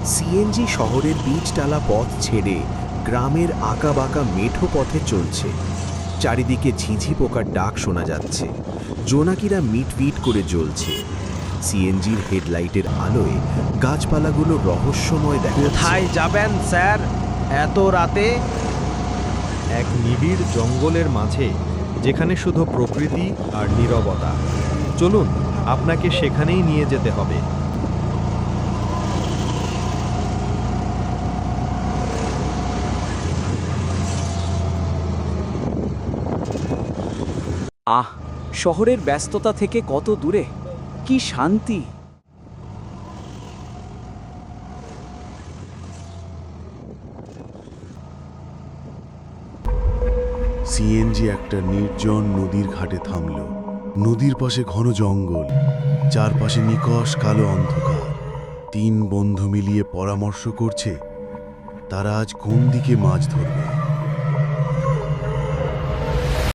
CNG শহরের বীজটালা পথ ছেড়ে গ্রামের আঁকাবাঁকা মেঠো পথে চলছে। চারিদিকে ঝিঝি পোকার ডাক শোনা যাচ্ছে। জোনাকিরা মিটমিট করে জ্বলছে। সিএনজির হেডলাইটের আলোয় গাছপালাগুলো রহস্যময় দেখাচ্ছে। কোথায় যাবেন স্যার এত রাতে? এক নিবিড় জঙ্গলের মাঝে, যেখানে শুধু প্রকৃতি আর নীরবতা। চলুন, আপনাকে সেখানেই নিয়ে যেতে হবে। আহ, শহরের ব্যস্ততা থেকে কত দূরে, কি শান্তি! সিএনজি একটা নির্জন নদীর ঘাটে থামল। নদীর পাশে ঘন জঙ্গল, চারপাশে নিকষ কালো অন্ধকার। তিন বন্ধু মিলিয়ে পরামর্শ করছে তারা আজ কোন দিকে মাছ ধরবে।